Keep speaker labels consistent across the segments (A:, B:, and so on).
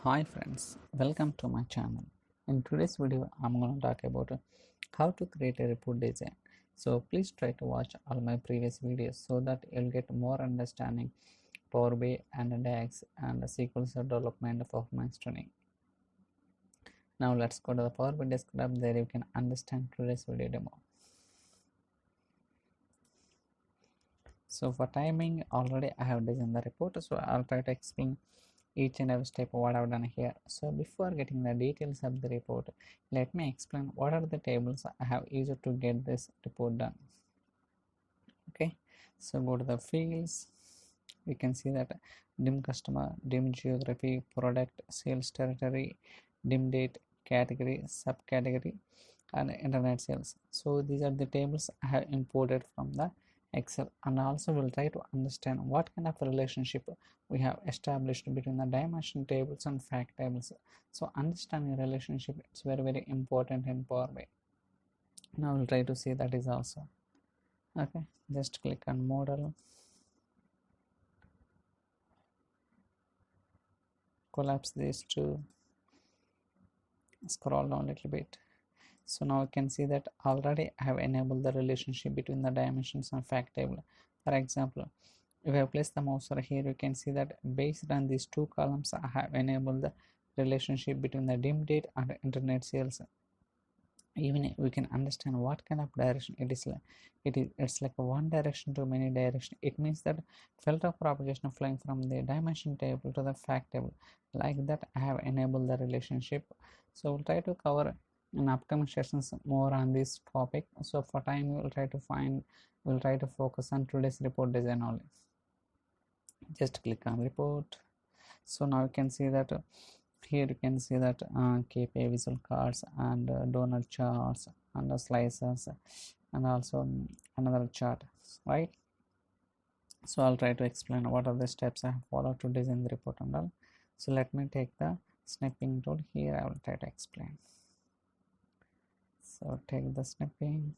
A: Hi friends, welcome to my channel. In today's video, I'm going to talk about how to create a report design. So please try to watch all my previous videos so that you'll get more understanding Power BI and DAX and the SQL development performance tuning. Now let's go to the Power BI desktop. There you can understand today's video demo. So for timing, already I have designed the report, so I'll try to explain each and every step what I've done here. So before getting the details of the report, let me explain what are the tables I have used to get this report done. Okay, so go to the fields. We can see that dim customer, dim geography, product, sales territory, dim date, category, subcategory, and internet sales. So these are the tables I have imported from the Excel, and also we'll try to understand what kind of relationship we have established between the dimension tables and fact tables. So understanding relationship, it's very important in Power BI. Now we'll try to see that is also. Okay, just click on model, collapse these two, scroll down a little bit. So now you can see that already I have enabled the relationship between the dimensions and fact table. For example, if I place the mouse over here, you can see that based on these two columns, I have enabled the relationship between the dim date and internet sales. Even we can understand what kind of direction it is. It's like one direction to many direction. It means that filter propagation flying from the dimension table to the fact table. Like that, I have enabled the relationship. So we'll try to cover in upcoming sessions more on this topic. So for time, we'll try to focus on today's report design only. Just click on report. So now you can see that here you can see that KPI visual cards and donut charts and slices and also another chart, right? So I'll try to explain what are the steps I have followed to design the report and all. So let me take the snipping tool. Here I will try to explain. So take the snipping.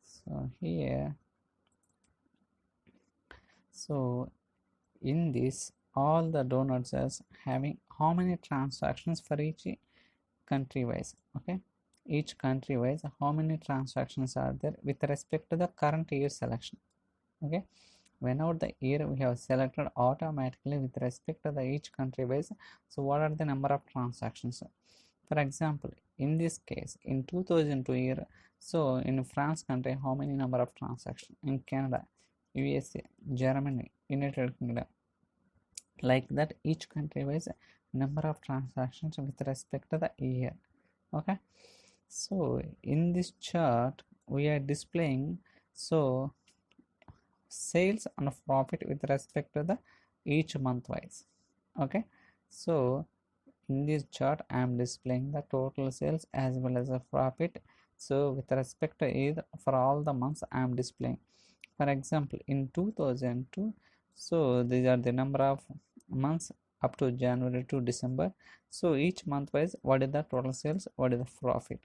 A: So here, so in this, all the donuts is having how many transactions for each country wise. Okay, each country wise how many transactions are there with respect to the current year selection. Okay, whenever the year we have selected automatically with respect to the each country wise, so what are the number of transactions? For example, in this case in 2002 year, so in France country how many number of transactions, in Canada, USA, Germany, United Kingdom, like that each country wise number of transactions with respect to the year. Okay, so in this chart we are displaying so sales and profit with respect to the each month wise. Okay, so in this chart I am displaying the total sales as well as the profit. So with respect to either for all the months I am displaying. For example, in 2002, so these are the number of months up to January to December. So each month wise, what is the total sales, what is the profit?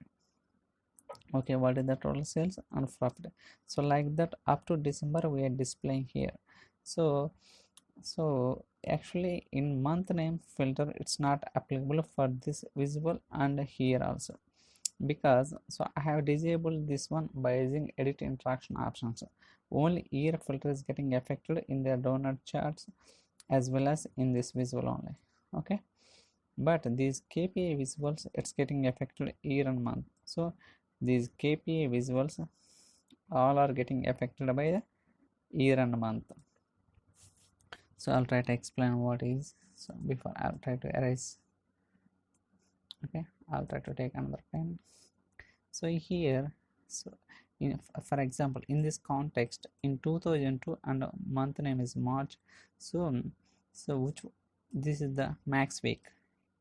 A: Okay, what is the total sales and profit? So like that up to December we are displaying here. So actually in month name filter it's not applicable for this visible and here also, because so I have disabled this one by using edit interaction options. Only year filter is getting affected in the donut charts as well as in this visual only. Okay, but these KPI visuals it's getting affected year and month. So these KPI visuals all are getting affected by the year and month. So I'll try to explain what is. So before I'll try to erase. Okay, I'll try to take another pen. So here, so for example in this context in 2002 and month name is March, so which this is the max week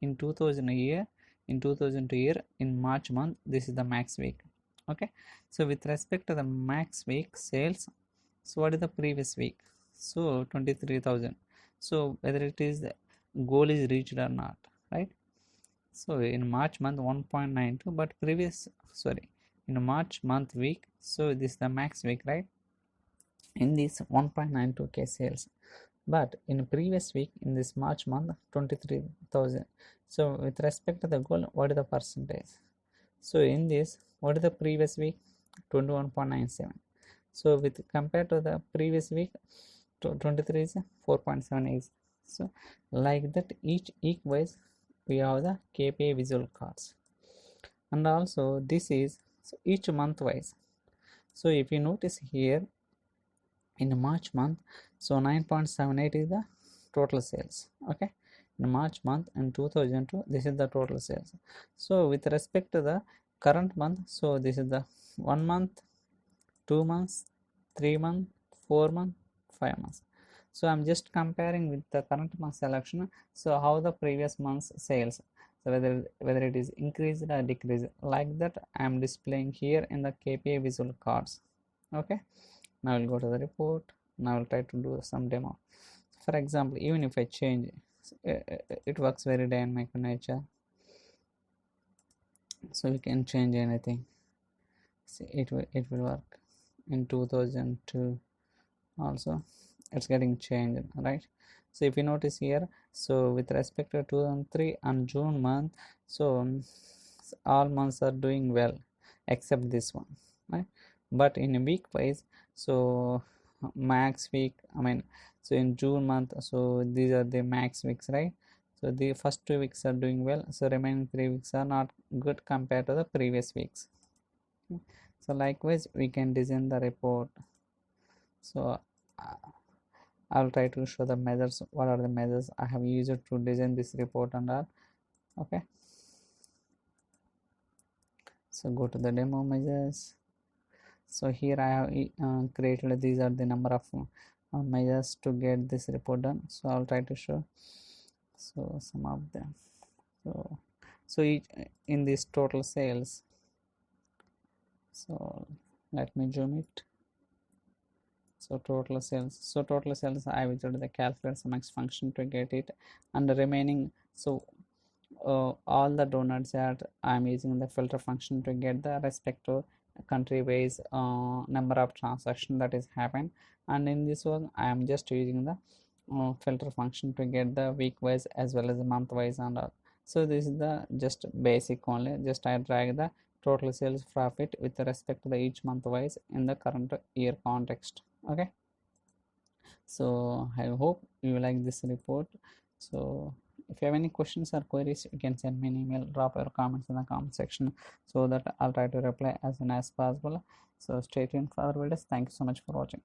A: in 2000 year, in 2002 year in March month, this is the max week. Okay, so with respect to the max week sales, so what is the previous week? So 23,000. So whether it is the goal is reached or not, right? So in March month 1.92, but previous in March month week, so this is the max week, right? In this 1.92k sales, but in previous week in this March month 23,000. So with respect to the goal, what is the percentage? So in this, what is the previous week? 21.97. So with compared to the previous week, 23 is 4.78. So like that, each week wise we have the KPI visual cards, and also this is so each month wise. So if you notice here in March month, so 9.78 is the total sales. Okay, in March month in 2002, this is the total sales. So with respect to the current month, so this is the 1 month, 2 months, 3 months, 4 months, 5 months. So I'm just comparing with the current month selection, so how the previous month's sales, so whether it is increased or decreased, like that I am displaying here in the KPI visual cards. Okay, now I'll go to the report. Now I'll try to do some demo. For example, even if I change, it works very dynamic nature, so you can change anything. See, it will work in 2002 also, it's getting changed, right? So if you notice here, so with respect to 2003 and June month, so all months are doing well except this one, right? But in a week wise, so max week, I mean, so in June month, so these are the max weeks, right? So the first 2 weeks are doing well, so remaining 3 weeks are not good compared to the previous weeks. So likewise we can design the report. So I'll try to show the measures, what are the measures I have used to design this report and all. Okay, so go to the demo measures. So here I have created, these are the number of measures to get this report done. So I'll try to show so some of them. So each in this total sales, so let me zoom it. So total sales I visited the calculate some x function to get it, and the remaining, so all the donuts that I'm using the filter function to get the respective country wise number of transaction that is happened, and in this one I am just using the filter function to get the week wise as well as the month wise and all. So this is the just basic only, just I drag the total sales profit with respect to the each month wise in the current year context. Okay, so I hope you like this report. So if you have any questions or queries, you can send me an email, drop your comments in the comment section, so that I'll try to reply as soon as possible. So stay tuned for our videos. Thank you so much for watching.